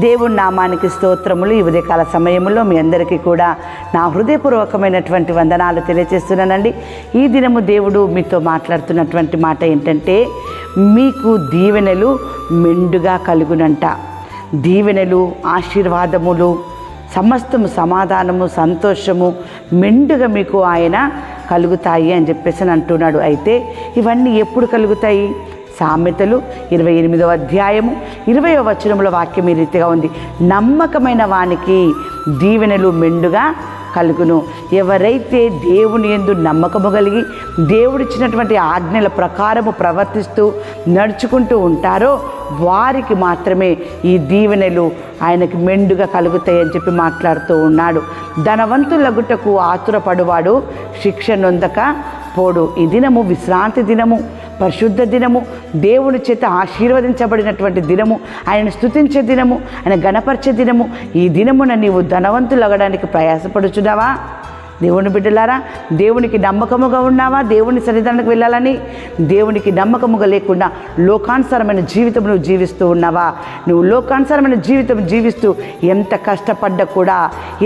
దేవుని నామానికి స్తోత్రములు. ఈ ఉదయకాల సమయంలో మీ అందరికీ కూడా నా హృదయపూర్వకమైనటువంటి వందనాలు తెలియజేస్తున్నానండి. ఈ దినము దేవుడు మీతో మాట్లాడుతున్నటువంటి మాట ఏంటంటే, మీకు దీవెనలు మెండుగా కలుగునంట. దీవెనలు, ఆశీర్వాదములు, సమస్తము, సమాధానము, సంతోషము మెండుగా మీకు ఆయన కలుగుతాయి అని చెప్పేసి అంటున్నాడు. అయితే ఇవన్నీ ఎప్పుడు కలుగుతాయి? సామెతలు 28వ అధ్యాయము 20వ వచనంలో వాక్యం ఈ రీతిగా ఉంది: నమ్మకమైన వానికి దీవెనలు మెండుగా కలుగును. ఎవరైతే దేవుని యందు నమ్మకము కలిగి దేవుడిచ్చినటువంటి ఆజ్ఞల ప్రకారము ప్రవర్తిస్తూ నడుచుకుంటూ ఉంటారో వారికి మాత్రమే ఈ దీవెనలు ఆయనకి మెండుగా కలుగుతాయని చెప్పి మాట్లాడుతూ ఉన్నాడు. ధనవంతులగుటకు ఆతురపడువాడు శిక్ష నొందక పోడు. ఈ దినము విశ్రాంతి దినము, పరిశుద్ధ దినము, దేవుని చేత ఆశీర్వదించబడినటువంటి దినము, ఆయన స్తుతించే దినము, ఆయన గణపరిచే దినము. ఈ దినమున నీవు ధనవంతులగడానికి ప్రయాసపడుచున్నావా? దేవుని బిడ్డలారా, దేవునికి నమ్మకముగా ఉన్నావా? దేవుని సన్నిధానానికి వెళ్ళాలని దేవునికి నమ్మకముగా లేకుండా లోకానుసారమైన జీవితం నువ్వు జీవిస్తూ ఉన్నావా? నువ్వు లోకానుసారమైన జీవితం జీవిస్తూ ఎంత కష్టపడ్డా కూడా,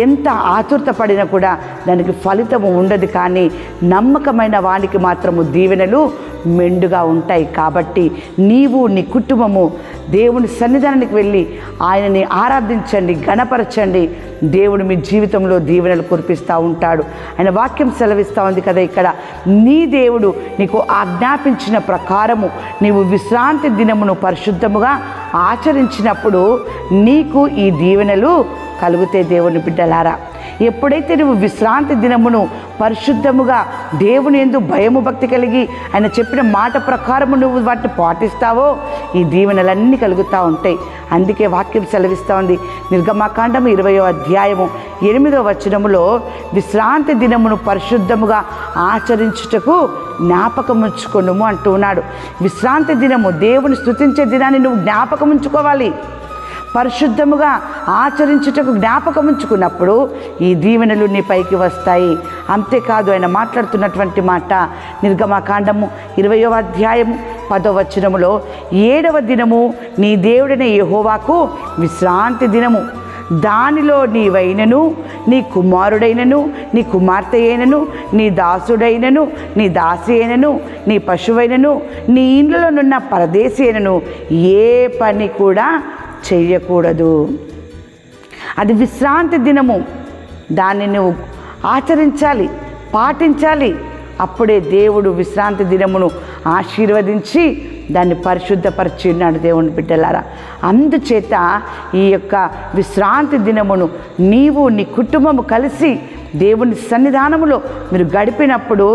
ఎంత ఆతురత పడినా కూడా దానికి ఫలితము ఉండదు. కానీ నమ్మకమైన వానికి మాత్రము దీవెనలు మెండుగా ఉంటాయి. కాబట్టి నీవు, నీ కుటుంబము దేవుని సన్నిధానానికి వెళ్ళి ఆయనని ఆరాధించండి, గణపరచండి. దేవుడు మీ జీవితంలో దీవెనలు కురిపిస్తూ ఉంటాడు. ఆయన వాక్యం సెలవిస్తూ ఉంది కదా ఇక్కడ, నీ దేవుడు నీకు ఆజ్ఞాపించిన ప్రకారము నీవు విశ్రాంతి దినమును పరిశుద్ధముగా ఆచరించినప్పుడు నీకు ఈ దీవెనలు కలుగుతే. దేవుని బిడ్డలారా, ఎప్పుడైతే నువ్వు విశ్రాంతి దినమును పరిశుద్ధముగా దేవుని యందు భయము భక్తి కలిగి ఆయన చెప్పిన మాట ప్రకారము నువ్వు వాటిని పాటిస్తావో ఈ దీవెనలన్నీ కలుగుతూ ఉంటాయి. అందుకే వాక్యం సెలవిస్తూ ఉంది. నిర్గమకాండము 20వ అధ్యాయము 8వ వచనములో, విశ్రాంతి దినమును పరిశుద్ధముగా ఆచరించుటకు జ్ఞాపకం ఉంచుకొనుము అంటూ ఉన్నాడు. విశ్రాంతి దినము, దేవుని స్తుతించే దినాన్ని నువ్వు జ్ఞాపకం ఉంచుకోవాలి. పరిశుద్ధముగా ఆచరించుటకు జ్ఞాపకం ఉంచుకున్నప్పుడు ఈ దీవెనలు నీ పైకి వస్తాయి. అంతేకాదు, ఆయన మాట్లాడుతున్నటువంటి మాట నిర్గమకాండము 20వ అధ్యాయము 10వ వచనములో, 7వ దినము నీ దేవుడైన యెహోవాకు విశ్రాంతి దినము. దానిలో నీవైనను, నీ కుమారుడైనను, నీ కుమార్తె అయినను, నీ దాసుడైనను, నీ దాసి అయినను, నీ పశువైనను, నీ ఇండ్లలోనున్న పరదేశి అయినను ఏ పని కూడా చెయ్యకూడదు. అది విశ్రాంతి దినము. దాన్ని నువ్వు ఆచరించాలి, పాటించాలి. అప్పుడే దేవుడు విశ్రాంతి దినమును ఆశీర్వదించి దాన్ని పరిశుద్ధపరిచి ఉన్నాడు. దేవుని బిడ్డలారా, అందుచేత ఈ యొక్క విశ్రాంతి దినమును నీవు, నీ కుటుంబము కలిసి దేవుని సన్నిధానములో మీరు గడిపినప్పుడు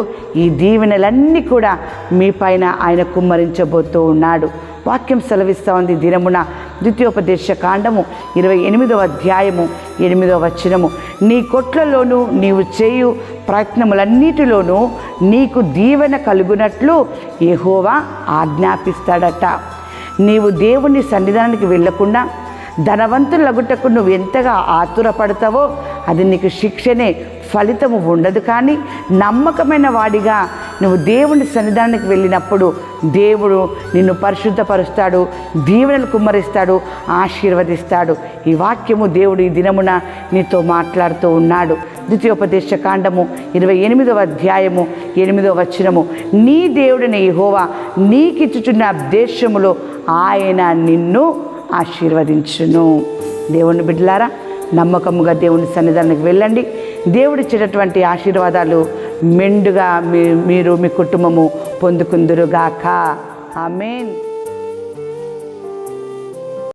ఈ దీవెనలన్నీ కూడా మీ పైన ఆయన కుమ్మరించబోతూ ఉన్నాడు. వాక్యం సెలవిస్తూ ఉంది. దినమున ద్వితీయోపదేశ కాండము 28వ అధ్యాయము 8వ వచనము, నీ కొట్లలోనూ నీవు చేయు ప్రయత్నములన్నిటిలోనూ నీకు దీవెన కలుగునట్లు యెహోవా ఆజ్ఞాపిస్తాడట. నీవు దేవుని సన్నిధానానికి వెళ్ళకుండా ధనవంతులగుటకు నువ్వు ఎంతగా ఆతురపడతావో అది నీకు శిక్షనే, ఫలితము ఉండదు. కానీ నమ్మకమైన వాడిగా నువ్వు దేవుని సన్నిధానానికి వెళ్ళినప్పుడు దేవుడు నిన్ను పరిశుద్ధపరుస్తాడు, దీవెనలు కుమ్మరిస్తాడు, ఆశీర్వదిస్తాడు. ఈ వాక్యము దేవుడు ఈ దినమున నీతో మాట్లాడుతూ ఉన్నాడు. ద్వితీయోపదేశ కాండము 28వ అధ్యాయము 8వ వచనము, నీ దేవుడైన యెహోవా నీకిచ్చుచున్న దేశములో ఆయన నిన్ను ఆశీర్వదించును. దేవుని బిడ్డలారా, నమ్మకముగా దేవుని సన్నిధానానికి వెళ్ళండి. దేవుడిచ్చేటటువంటి ఆశీర్వాదాలు మెండుగా మీరు, మీ కుటుంబము పొందుకుందురుగాక. ఆమేన్.